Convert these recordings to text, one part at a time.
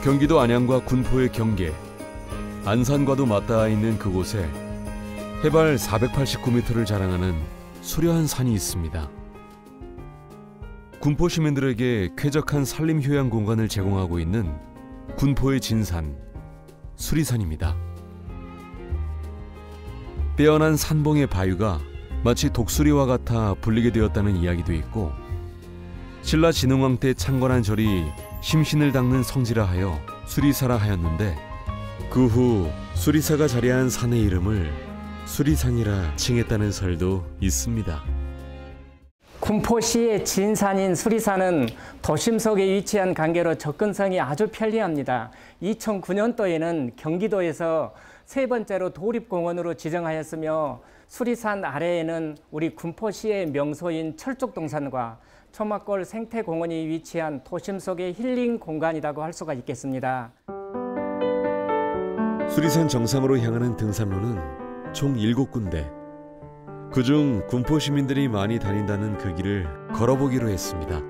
경기도 안양과 군포의 경계, 안산과도 맞닿아 있는 그곳에 해발 489m를 자랑하는 수려한 산이 있습니다. 군포 시민들에게 쾌적한 산림 휴양 공간을 제공하고 있는 군포의 진산, 수리산입니다. 빼어난 산봉의 바위가 마치 독수리와 같아 불리게 되었다는 이야기도 있고, 신라 진흥왕 때 창건한 절이 심신을 닦는 성지라 하여 수리사라 하였는데, 그 후 수리사가 자리한 산의 이름을 수리산이라 칭했다는 설도 있습니다. 군포시의 진산인 수리산은 도심 속에 위치한 관계로 접근성이 아주 편리합니다. 2009년도에는 경기도에서 세 번째로 도립공원으로 지정하였으며, 수리산 아래에는 우리 군포시의 명소인 철쭉동산과 초막골 생태공원이 위치한 도심 속의 힐링 공간이라고 할 수가 있겠습니다. 수리산 정상으로 향하는 등산로는 총 7군데. 그중 군포 시민들이 많이 다닌다는 그 길을 걸어보기로 했습니다.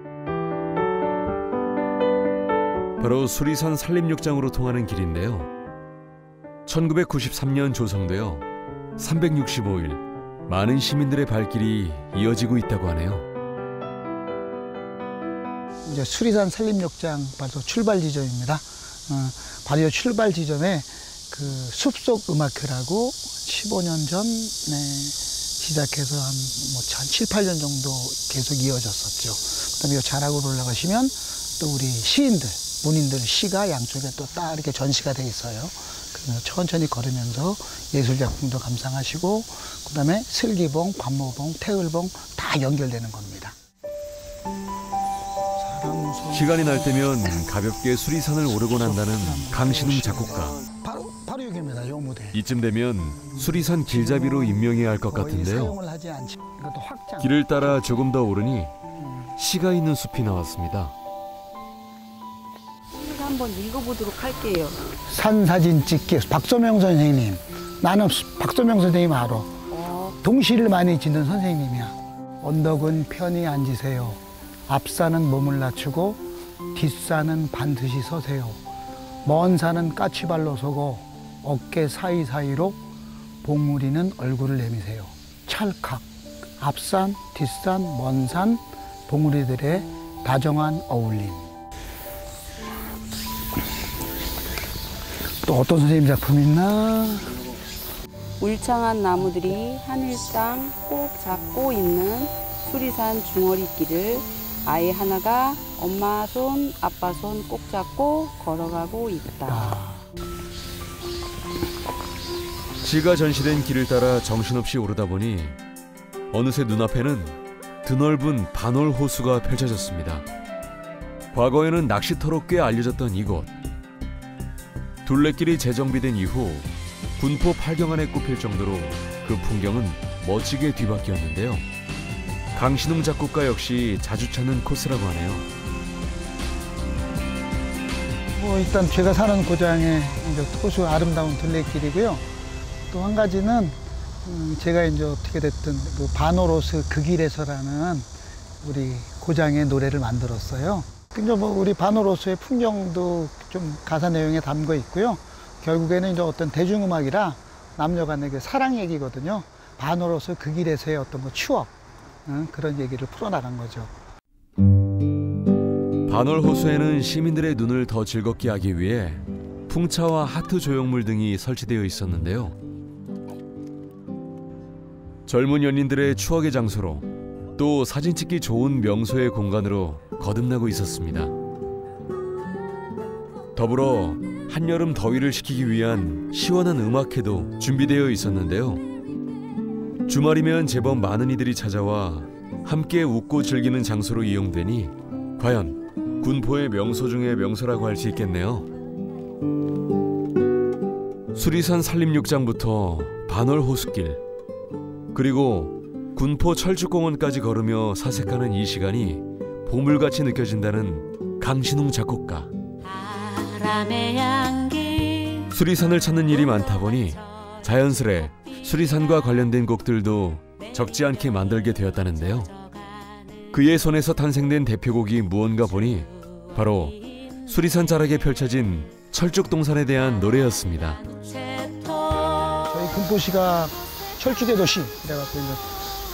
바로 수리산 산림욕장으로 통하는 길인데요. 1993년 조성되어 365일 많은 시민들의 발길이 이어지고 있다고 하네요. 이제 수리산 산림욕장 바로 출발 지점입니다. 바로 이 출발 지점에 그 숲속 음악회라고 15년 전 시작해서 한 7, 8년 정도 계속 이어졌었죠. 그다음에 이 자락으로 올라가시면 또 우리 시인들, 문인들 시가 양쪽에 또 딱 이렇게 전시가 돼 있어요. 그러면 천천히 걸으면서 예술 작품도 감상하시고, 그다음에 슬기봉, 관모봉, 태을봉 다 연결되는 겁니다. 시간이 날 때면 가볍게 수리산을 오르곤 한다는 강신웅 작곡가. 바로 여기입니다. 요 무대. 이쯤 되면 수리산 길잡이로 임명해야 할 것 같은데요. 길을 따라 조금 더 오르니 시가 있는 숲이 나왔습니다. 한번 읽어보도록 할게요. 산사진 찍기 박소명 선생님. 나는 박소명 선생님 알아. 동시를 많이 짓는 선생님이야. 언덕은 편히 앉으세요. 앞산은 몸을 낮추고 뒷산은 반드시 서세요. 먼 산은 까치발로 서고 어깨 사이사이로 봉우리는 얼굴을 내미세요. 찰칵. 앞산, 뒷산, 먼 산, 봉우리들의 다정한 어울림. 또 어떤 선생님 작품이 있나? 울창한 나무들이 하늘 땅 꼭 잡고 있는 수리산 중어리길을 아이 하나가 엄마 손, 아빠 손 꼭 잡고 걸어가고 있다. 시가 전시된 길을 따라 정신없이 오르다 보니 어느새 눈앞에는 드넓은 반월 호수가 펼쳐졌습니다. 과거에는 낚시터로 꽤 알려졌던 이곳. 둘레길이 재정비된 이후 군포 8경안에 꼽힐 정도로 그 풍경은 멋지게 뒤바뀌었는데요. 강신웅 작곡가 역시 자주 찾는 코스라고 하네요. 일단 제가 사는 고장의 호수 아름다운 둘레길이고요. 또 한 가지는 제가 이제 어떻게 됐든 그 반월호수 그 길에서라는 우리 고장의 노래를 만들었어요. 근데 우리 반월호수의 풍경도 좀 가사 내용에 담겨 있고요. 결국에는 이제 어떤 대중음악이라 남녀간의 그 사랑 얘기거든요. 반월호수 그 길에서의 어떤 추억, 그런 얘기를 풀어나간 거죠. 반월 호수에는 시민들의 눈을 더 즐겁게 하기 위해 풍차와 하트 조형물 등이 설치되어 있었는데요. 젊은 연인들의 추억의 장소로, 또 사진 찍기 좋은 명소의 공간으로 거듭나고 있었습니다. 더불어 한여름 더위를 식히기 위한 시원한 음악회도 준비되어 있었는데요. 주말이면 제법 많은 이들이 찾아와 함께 웃고 즐기는 장소로 이용되니 과연 군포의 명소 중의 명소라고 할 수 있겠네요. 수리산 산림욕장부터 반월 호수길, 그리고 군포 철쭉공원까지 걸으며 사색하는 이 시간이 보물같이 느껴진다는 강신웅 작곡가. 수리산을 찾는 일이 많다 보니 자연스레 수리산과 관련된 곡들도 적지 않게 만들게 되었다는데요. 그의 손에서 탄생된 대표곡이 무언가 보니 바로 수리산 자락에 펼쳐진 철쭉동산에 대한 노래였습니다. 저희 군포시가 철쭉의 도시이래갖고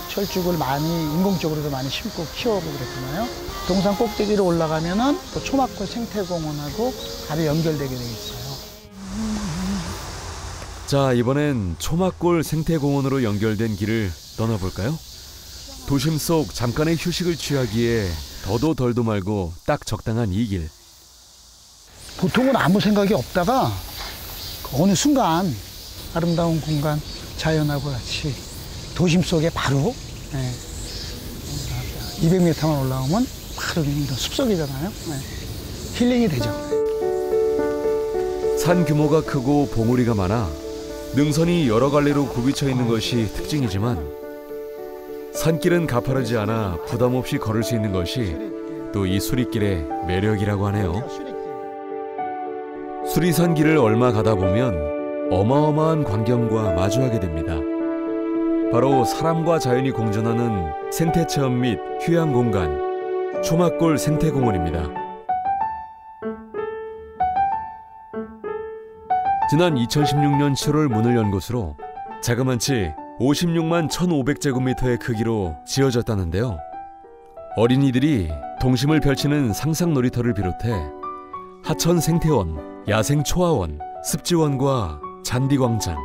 철쭉을 많이 인공적으로도 많이 심고 키워보고 그랬잖아요. 동산 꼭대기로 올라가면은 또 초막골 생태공원하고 바로 연결되게 돼 있어요. 자, 이번엔 초막골 생태공원으로 연결된 길을 떠나볼까요? 도심 속 잠깐의 휴식을 취하기에 더도 덜도 말고 딱 적당한 이 길. 보통은 아무 생각이 없다가 어느 순간 아름다운 공간, 자연하고 같이 도심 속에 바로 200m만 올라오면 바로 이런 숲속이잖아요. 힐링이 되죠. 산 규모가 크고 봉우리가 많아 능선이 여러 갈래로 굽이쳐 있는 것이 특징이지만 산길은 가파르지 않아 부담 없이 걸을 수 있는 것이 또 이 수리길의 매력이라고 하네요. 수리산 길을 얼마 가다 보면 어마어마한 광경과 마주하게 됩니다. 바로 사람과 자연이 공존하는 생태체험 및 휴양 공간 초막골 생태공원입니다. 지난 2016년 7월 문을 연 곳으로 자그만치 56만 1,500제곱미터의 크기로 지어졌다는데요. 어린이들이 동심을 펼치는 상상 놀이터를 비롯해 하천 생태원, 야생 초화원, 습지원과 잔디광장,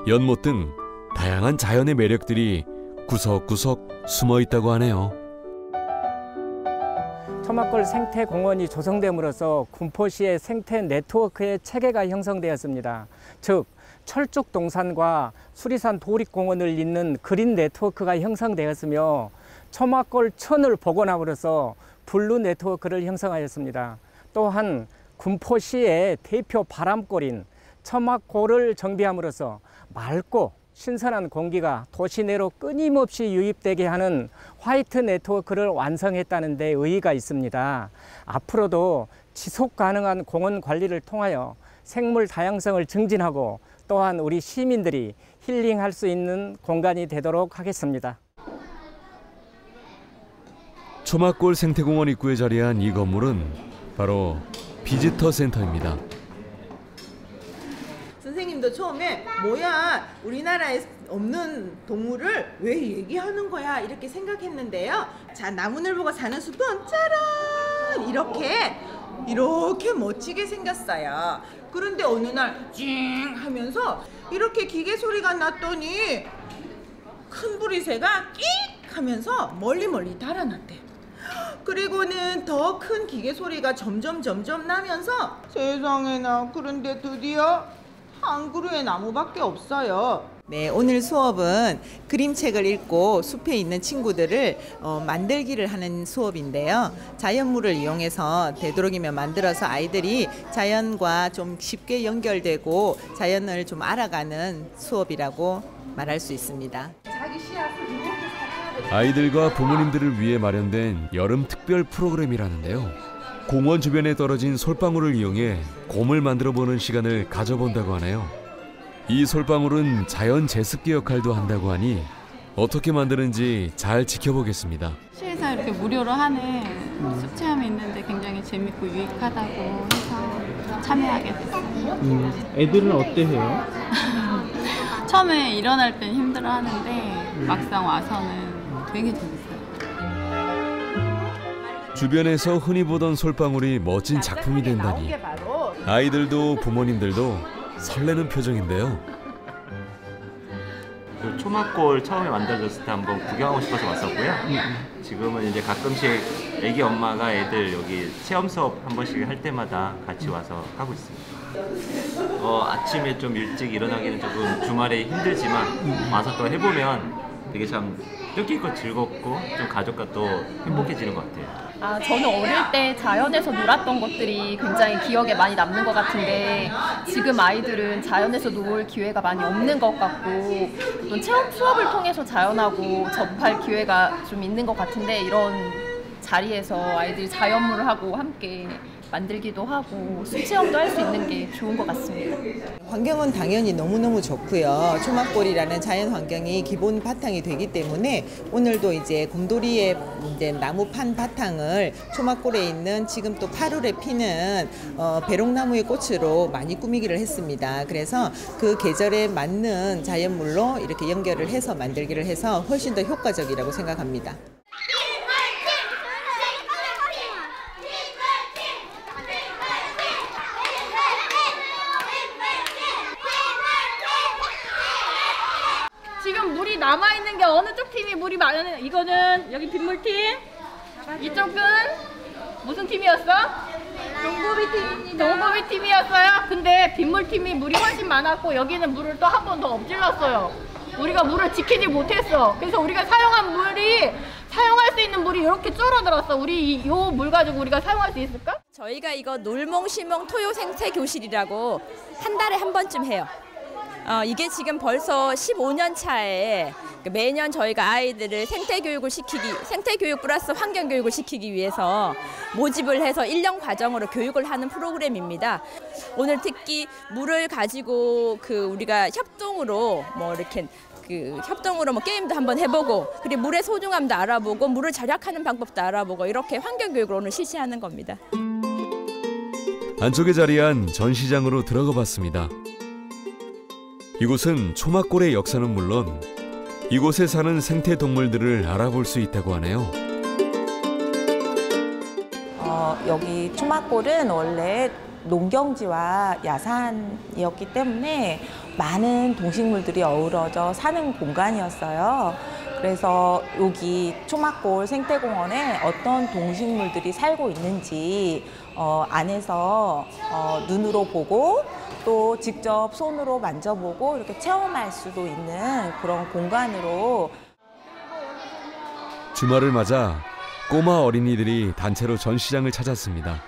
연못 등 다양한 자연의 매력들이 구석구석 숨어 있다고 하네요. 초막골 생태공원이 조성됨으로써 군포시의 생태 네트워크의 체계가 형성되었습니다. 즉, 철쭉동산과 수리산 도립공원을 잇는 그린 네트워크가 형성되었으며 초막골 천을 복원함으로써 블루 네트워크를 형성하였습니다. 또한 군포시의 대표 바람골인 초막골을 정비함으로써 맑고 신선한 공기가 도시 내로 끊임없이 유입되게 하는 화이트 네트워크를 완성했다는 데 의의가 있습니다. 앞으로도 지속 가능한 공원 관리를 통하여 생물 다양성을 증진하고 또한 우리 시민들이 힐링할 수 있는 공간이 되도록 하겠습니다. 초막골 생태공원 입구에 자리한 이 건물은 바로 비지터 센터입니다. 선생님도 처음에 뭐야 우리나라에 없는 동물을 왜 얘기하는 거야 이렇게 생각했는데요. 자, 나무늘보가 사는 숲은 짜란 이렇게 멋지게 생겼어요. 그런데 어느 날 찡 하면서 이렇게 기계 소리가 났더니 큰 부리새가 끽 하면서 멀리 달아났대. 그리고는 더 큰 기계 소리가 점점 나면서 세상에나 그런데 드디어 한 그루의 나무밖에 없어요. 네, 오늘 수업은 그림책을 읽고 숲에 있는 친구들을 만들기를 하는 수업인데요. 자연물을 이용해서 되도록이면 만들어서 아이들이 자연과 좀 쉽게 연결되고 자연을 좀 알아가는 수업이라고 말할 수 있습니다. 아이들과 부모님들을 위해 마련된 여름 특별 프로그램이라는데요. 공원 주변에 떨어진 솔방울을 이용해 곰을 만들어보는 시간을 가져본다고 하네요. 이 솔방울은 자연 제습기 역할도 한다고 하니 어떻게 만드는지 잘 지켜보겠습니다. 시에서 이렇게 무료로 하는 숲 체험이 있는데 굉장히 재밌고 유익하다고 해서 참여하게 됐어요. 애들은 어때 해요? 처음에 일어날 땐 힘들어 하는데 막상 와서는 되게 재밌어요. 주변에서 흔히 보던 솔방울이 멋진 작품이 된다니 아이들도 부모님들도 설레는 표정인데요. 그 초막골 처음에 만들어졌을 때 한번 구경하고 싶어서 왔었고요. 지금은 이제 가끔씩 애기 엄마가 애들 여기 체험 수업 한 번씩 할 때마다 같이 와서 하고 있습니다. 아침에 좀 일찍 일어나기는 조금 주말에 힘들지만 와서 또 해보면 되게 참 뜻깊고 즐겁고 좀 가족과 또 행복해지는 것 같아요. 저는 어릴 때 자연에서 놀았던 것들이 굉장히 기억에 많이 남는 것 같은데 지금 아이들은 자연에서 놀 기회가 많이 없는 것 같고 또 체험 수업을 통해서 자연하고 접할 기회가 좀 있는 것 같은데 이런 자리에서 아이들이 자연물을 하고 함께 만들기도 하고 숲 체험도 할 수 있는 게 좋은 것 같습니다. 환경은 당연히 너무너무 좋고요. 초막골이라는 자연 환경이 기본 바탕이 되기 때문에 오늘도 이제 곰돌이의 이제 나무판 바탕을 초막골에 있는 지금 또 8월에 피는 배롱나무의 꽃으로 많이 꾸미기를 했습니다. 그래서 그 계절에 맞는 자연물로 이렇게 연결을 해서 만들기를 해서 훨씬 더 효과적이라고 생각합니다. 지금 물이 남아있는 게 어느 쪽 팀이 물이 많은, 이거는 여기 빗물팀, 이쪽은 무슨 팀이었어? 동부비 팀입니다. 동부비 팀이었어요. 근데 빗물팀이 물이 훨씬 많았고 여기는 물을 또 한 번 더 엎질렀어요. 우리가 물을 지키지 못했어. 그래서 우리가 사용할 수 있는 물이 이렇게 줄어들었어. 우리 이 물 가지고 우리가 사용할 수 있을까? 저희가 이거 놀몽, 시몽, 토요 생태 교실이라고 한 달에 한 번쯤 해요. 이게 지금 벌써 15년 차에 매년 저희가 아이들을 생태교육 플러스 환경교육을 시키기 위해서 모집을 해서 1년 과정으로 교육을 하는 프로그램입니다. 오늘 특히 물을 가지고 우리가 협동으로 게임도 한번 해보고, 그리고 물의 소중함도 알아보고, 물을 절약하는 방법도 알아보고, 이렇게 환경교육을 오늘 실시하는 겁니다. 안쪽에 자리한 전시장으로 들어가 봤습니다. 이곳은 초막골의 역사는 물론 이곳에 사는 생태 동물들을 알아볼 수 있다고 하네요. 여기 초막골은 원래 농경지와 야산이었기 때문에 많은 동식물들이 어우러져 사는 공간이었어요. 그래서 여기 초막골 생태공원에 어떤 동식물들이 살고 있는지 안에서 눈으로 보고 또 직접 손으로 만져보고 이렇게 체험할 수도 있는 그런 공간으로. 주말을 맞아 꼬마 어린이들이 단체로 전시장을 찾았습니다.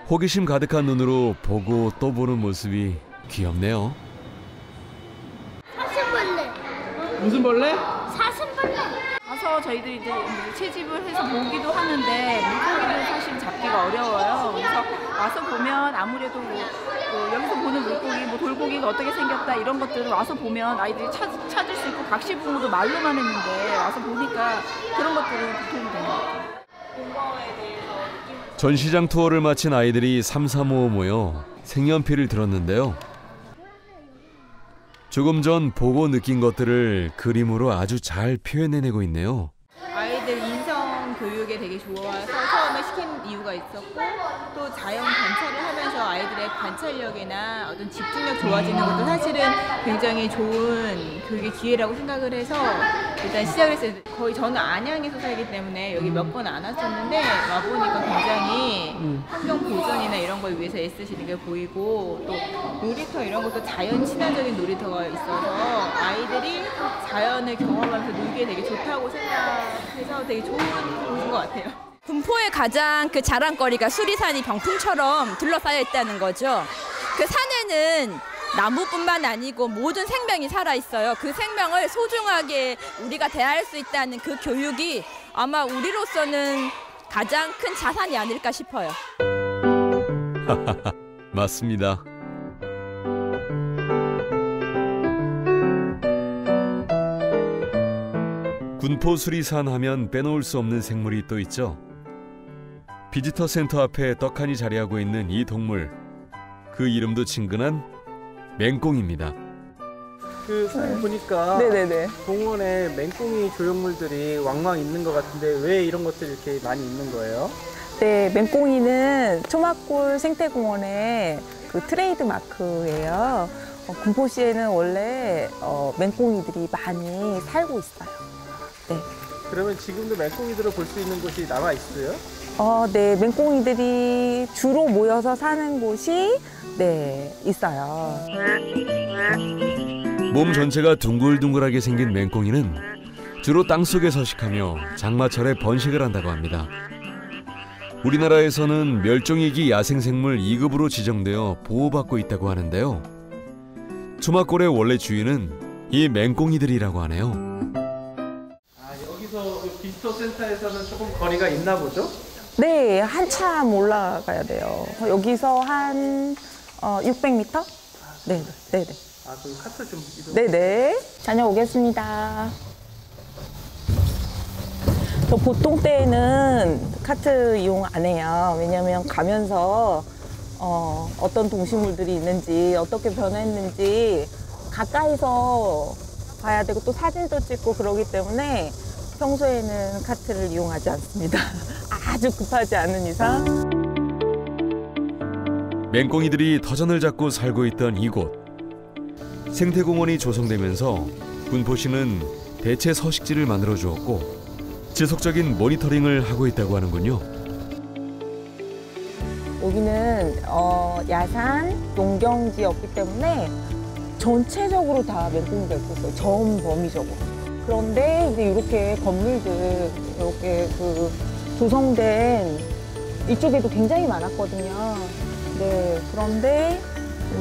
호기심 가득한 눈으로 보고 또 보는 모습이 귀엽네요. 사슴벌레. 무슨 벌레? 사슴벌레. 가서 저희들이 이제 채집을 해서 보기도 하는데 물고기를 사실 잡기가 어려워요. 그래서 와서 보면 아무래도 여기서 보는 물고기, 돌고기가 어떻게 생겼다 이런 것들을 와서 보면 아이들이 찾을 수 있고, 각시붕어도 말로만 했는데 와서 보니까 그런 것들은 도움이 되는 것 같아요. 전시장 투어를 마친 아이들이 삼삼오오 모여 색연필을 들었는데요. 조금 전 보고 느낀 것들을 그림으로 아주 잘 표현해내고 있네요. 아이들 인성 교육에 되게 좋아서 처음에 시킨 이유가 있었고, 또 자연 관찰을 하면서 아이들의 관찰력이나 어떤 집중력 좋아지는 것도 사실은 굉장히 좋은 교육의 기회라고 생각을 해서 일단 시작을 했어요. 거의 저는 안양에서 살기 때문에 여기 몇 번 안 왔었는데 와보니까 굉장히 환경 보존이나 이런 걸 위해서 애쓰시는 게 보이고, 또 놀이터 이런 것도 자연 친화적인 놀이터가 있어서 아이들이 자연을 경험하면서 놀기에 되게 좋다고 생각해서 되게 좋은 곳인 것 같아요. 군포의 가장 자랑거리가 수리산이 병풍처럼 둘러싸여 있다는 거죠. 그 산에는 나무뿐만 아니고 모든 생명이 살아있어요. 그 생명을 소중하게 우리가 대할 수 있다는 그 교육이 아마 우리로서는 가장 큰 자산이 아닐까 싶어요. 맞습니다. 군포 수리산 하면 빼놓을 수 없는 생물이 또 있죠. 비지터 센터 앞에 떡하니 자리하고 있는 이 동물, 그 이름도 친근한 맹꽁입니다. 선생님 보니까 네네네. 공원에 맹꽁이 조형물들이 왕왕 있는 것 같은데 왜 이런 것들이 이렇게 많이 있는 거예요? 네, 맹꽁이는 초막골 생태공원의 트레이드 마크예요. 군포시에는 원래 맹꽁이들이 많이 살고 있어요. 네. 그러면 지금도 맹꽁이들을 볼 수 있는 곳이 남아 있어요? 네, 맹꽁이들이 주로 모여서 사는 곳이 있어요. 몸 전체가 둥글둥글하게 생긴 맹꽁이는 주로 땅속에 서식하며 장마철에 번식을 한다고 합니다. 우리나라에서는 멸종위기 야생생물 2급으로 지정되어 보호받고 있다고 하는데요. 초막골의 원래 주인은 이 맹꽁이들이라고 하네요. 여기서 비지터 센터에서는 조금 거리가 있나 보죠? 네, 한참 올라가야 돼요. 여기서 한 600m? 네, 네, 네. 아, 그럼 카트 좀 이동. 네, 네. 다녀오겠습니다. 저 보통 때는 카트 이용 안 해요. 왜냐면 가면서 어떤 동식물들이 있는지, 어떻게 변했는지 가까이서 봐야 되고 또 사진도 찍고 그러기 때문에 평소에는 카트를 이용하지 않습니다. 아주 급하지 않은 이상. 맹꽁이들이 터전을 잡고 살고 있던 이곳. 생태공원이 조성되면서 군포시는 대체 서식지를 만들어 주었고 지속적인 모니터링을 하고 있다고 하는군요. 여기는 야산, 농경지였기 때문에 전체적으로 다 맹꽁이가 있었어요. 전 범위적으로. 그런데 이제 이렇게 건물들 이렇게 그 조성된 이쪽에도 굉장히 많았거든요. 네, 그런데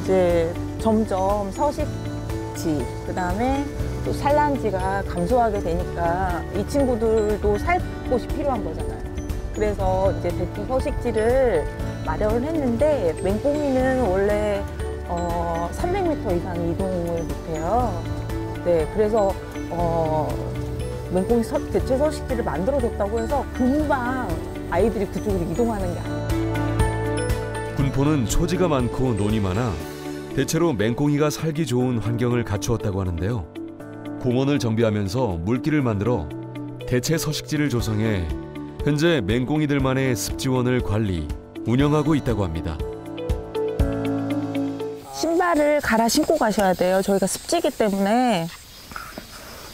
이제 점점 서식지, 그다음에 또 산란지가 감소하게 되니까 이 친구들도 살 곳이 필요한 거잖아요. 그래서 이제 대체 서식지를 마련을 했는데 맹꽁이는 원래 300m 이상 이동을 못해요. 네, 그래서 맹꽁이 대체 서식지를 만들어줬다고 해서 금방 아이들이 그쪽으로 이동하는 게 아니에요. 군포는 초지가 많고 논이 많아 대체로 맹꽁이가 살기 좋은 환경을 갖추었다고 하는데요. 공원을 정비하면서 물길을 만들어 대체 서식지를 조성해 현재 맹꽁이들만의 습지원을 관리, 운영하고 있다고 합니다. 신발을 갈아 신고 가셔야 돼요. 저희가 습지기 때문에.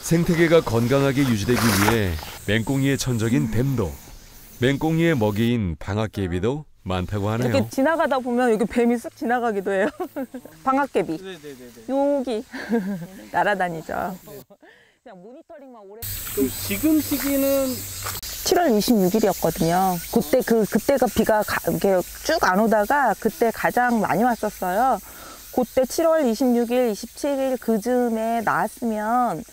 생태계가 건강하게 유지되기 위해 맹꽁이의 천적인 뱀도, 맹꽁이의 먹이인 방앗개비도 많다고 하네요. 이렇게 지나가다 보면 여기 뱀이 쓱 지나가기도 해요. 방앗개비. 여기 날아다니죠. 그냥 모니터링만 오래. 그럼 지금 시기는 7월 26일이었거든요. 그때가 비가 이렇게 쭉 안 오다가 그때 가장 많이 왔었어요. 그때 7월 26일, 27일 그쯤에 나왔으면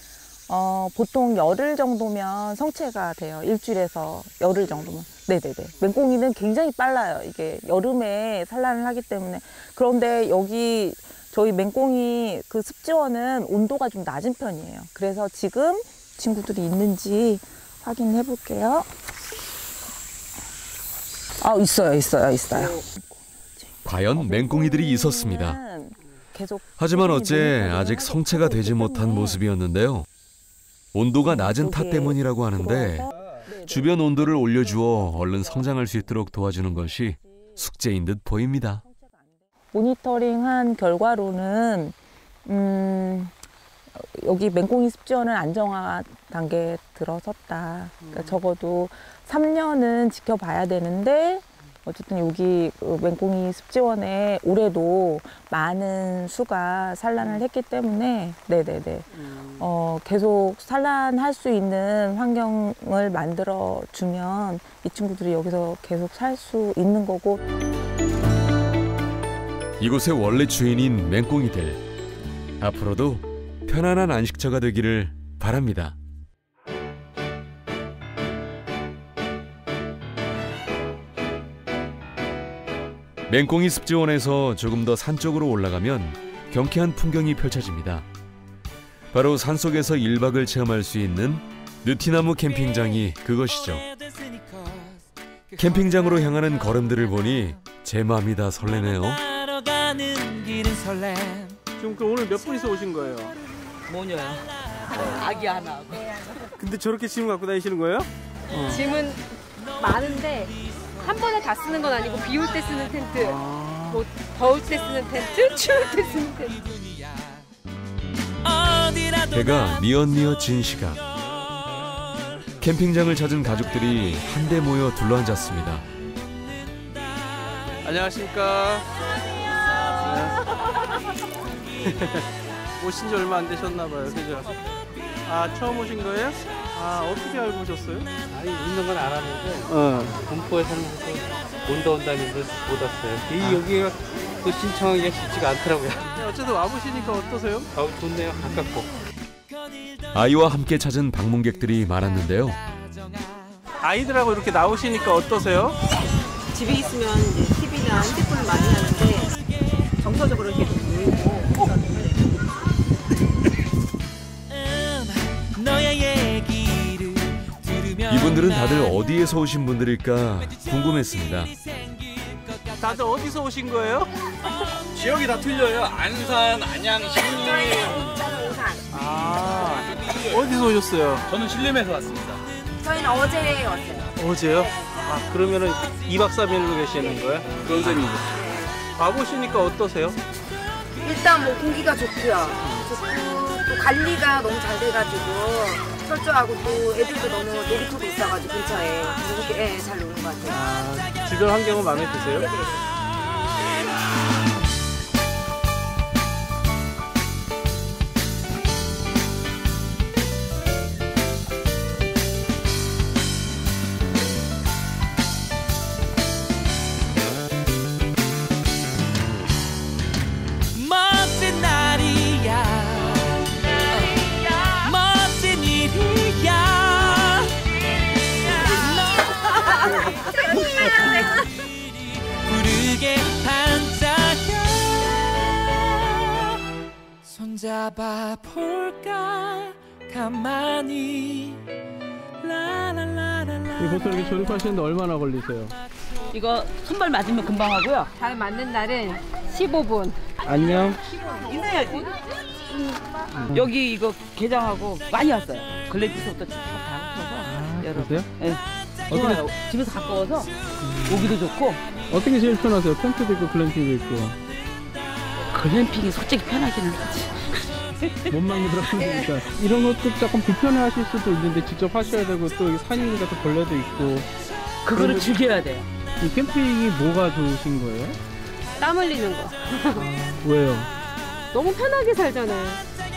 보통 열흘 정도면 성체가 돼요. 일주일에서 열흘 정도면. 네네네. 맹꽁이는 굉장히 빨라요. 이게 여름에 산란을 하기 때문에. 그런데 여기 저희 맹꽁이 그 습지원은 온도가 좀 낮은 편이에요. 그래서 지금 친구들이 있는지 확인해 볼게요. 있어요. 과연 맹꽁이들이 있었습니다. 하지만 어째 아직 성체가 되지 못한 모습이었는데요. 온도가 낮은 탓 때문이라고 하는데 주변 온도를 올려주어 얼른 성장할 수 있도록 도와주는 것이 숙제인 듯 보입니다. 모니터링한 결과로는 여기 맹꽁이 습지원은 안정화 단계에 들어섰다. 그러니까 적어도 3년은 지켜봐야 되는데 어쨌든 여기 맹꽁이 습지원에 올해도 많은 수가 산란을 했기 때문에 네네네 계속 산란할 수 있는 환경을 만들어 주면 이 친구들이 여기서 계속 살 수 있는 거고. 이곳의 원래 주인인 맹꽁이들, 앞으로도 편안한 안식처가 되기를 바랍니다. 맹꽁이 습지원에서 조금 더 산 쪽으로 올라가면 경쾌한 풍경이 펼쳐집니다. 바로 산속에서 1박을 체험할 수 있는 느티나무 캠핑장이 그것이죠. 캠핑장으로 향하는 걸음들을 보니 제 마음이 다 설레네요. 지금 그 오늘 몇 분이서 오신 거예요? 모녀요. 아기 하나. 근데 저렇게 짐을 갖고 다니시는 거예요? 짐은 많은데 한 번에 다 쓰는 건 아니고 비 올 때 쓰는 텐트, 뭐 더울 때 쓰는 텐트, 추울 때 쓰는 텐트. 해가 뉘엿뉘엿 진 시각. 캠핑장을 찾은 가족들이 한데 모여 둘러앉았습니다. 안녕하십니까. 오신 지 얼마 안 되셨나 봐요. 그죠? 아, 처음 오신 거예요? 아, 어떻게 알고 오셨어요? 아니, 있는 건 알았는데 군포에 살면서 온다면서 못 왔어요. 여기가 또 신청하기가 쉽지가 않더라고요. 네, 어쨌든 와보시니까 어떠세요? 좋네요. 가깝고. 아이와 함께 찾은 방문객들이 많았는데요. 아이들하고 이렇게 나오시니까 어떠세요? 집에 있으면 이제 TV나 핸드폰을 많이 하는데 정서적으로 이렇게 좀 놀고 이분들은 다들 어디에서 오신 분들일까 궁금했습니다. 다들 어디서 오신 거예요? 지역이 다 틀려요. 안산, 안양, 신림. 아, 어디서 오셨어요? 저는 신림에서 왔습니다. 저희는 어제 왔어요. 어제요? 아, 그러면은 2박 3일로 계시는 거예요? 그런 셈이죠. 와보시니까 어떠세요? 일단 뭐 공기가 좋고요. 좋고 또 관리가 너무 잘 돼가지고 철저하고 또 애들도 너무 놀이터도 있어가지고 근처에 그렇게 잘 노는 것 같아요. 아, 주변 환경은 마음에 드세요? 멋진 날이야. 멋진 일이야. 부르게 반짝여. 손잡아 볼까 가만히. 이 벌써 이렇게 조립하시는데 얼마나 걸리세요? 이거 손발 맞으면 금방 하고요. 잘 맞는 날은 15분. 안녕. 인사해야지. 여기 이거 개장하고 많이 왔어요. 글래디스부터 다 합쳐서. 여러분. 그러세요? 네. 좋아요. 집에서 가까워서 오기도 좋고. 어떻게 제일 편하세요? 텐트도 있고 글램핑도 있고. 글램핑이 솔직히 편하기는 하지. 몸만 들어가니까 이런 것도 조금 불편해하실 수도 있는데 직접 하셔야 되고 또 산이니까 또 벌레도 있고. 그거를 즐겨야 돼요. 이 캠핑이 뭐가 좋으신 거예요? 땀 흘리는 거. 왜요? 너무 편하게 살잖아요.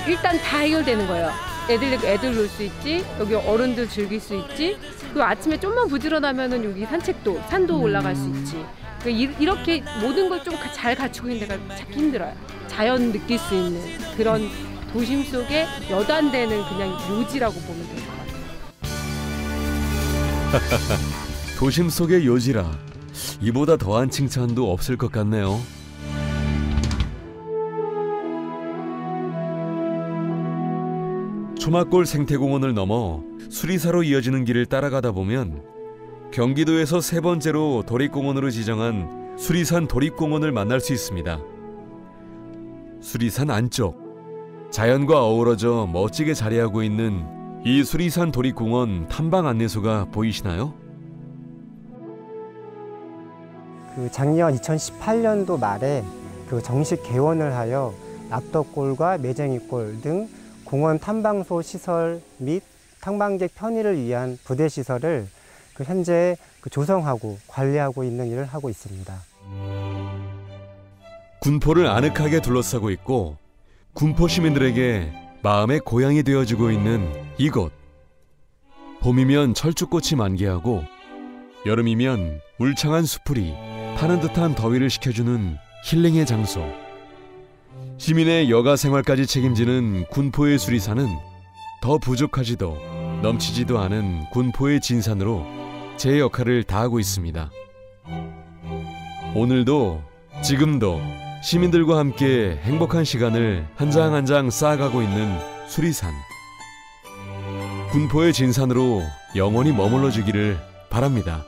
일단 다 해결되는 거예요. 애들 놀 수 있지, 여기 어른들 즐길 수 있지, 그리고 아침에 좀만 부지런하면은 여기 산도 올라갈 수 있지. 그러니까 이렇게 모든 걸 좀 잘 갖추고 있는 데가 찾기 힘들어요. 자연 느낄 수 있는 그런 도심 속에 여단되는 그냥 묘지라고 보면 될 것 같아요. 도심 속의 요지라 이보다 더한 칭찬도 없을 것 같네요. 초막골 생태공원을 넘어 수리사로 이어지는 길을 따라가다 보면 경기도에서 세 번째로 도립공원으로 지정한 수리산 도립공원을 만날 수 있습니다. 수리산 안쪽, 자연과 어우러져 멋지게 자리하고 있는 이 수리산 도립공원 탐방 안내소가 보이시나요? 작년 2018년도 말에 정식 개원을 하여 낙덕골과 매쟁이골 등 공원 탐방소 시설 및 탐방객 편의를 위한 부대 시설을 현재 조성하고 관리하고 있는 일을 하고 있습니다. 군포를 아늑하게 둘러싸고 있고 군포 시민들에게 마음의 고향이 되어주고 있는 이곳. 봄이면 철쭉꽃이 만개하고 여름이면 울창한 수풀이 타는 듯한 더위를 식혀주는 힐링의 장소. 시민의 여가 생활까지 책임지는 군포의 수리산은 더 부족하지도 넘치지도 않은 군포의 진산으로 제 역할을 다하고 있습니다. 오늘도 지금도 시민들과 함께 행복한 시간을 한 장 한 장 쌓아가고 있는 수리산. 군포의 진산으로 영원히 머물러 주기를 바랍니다.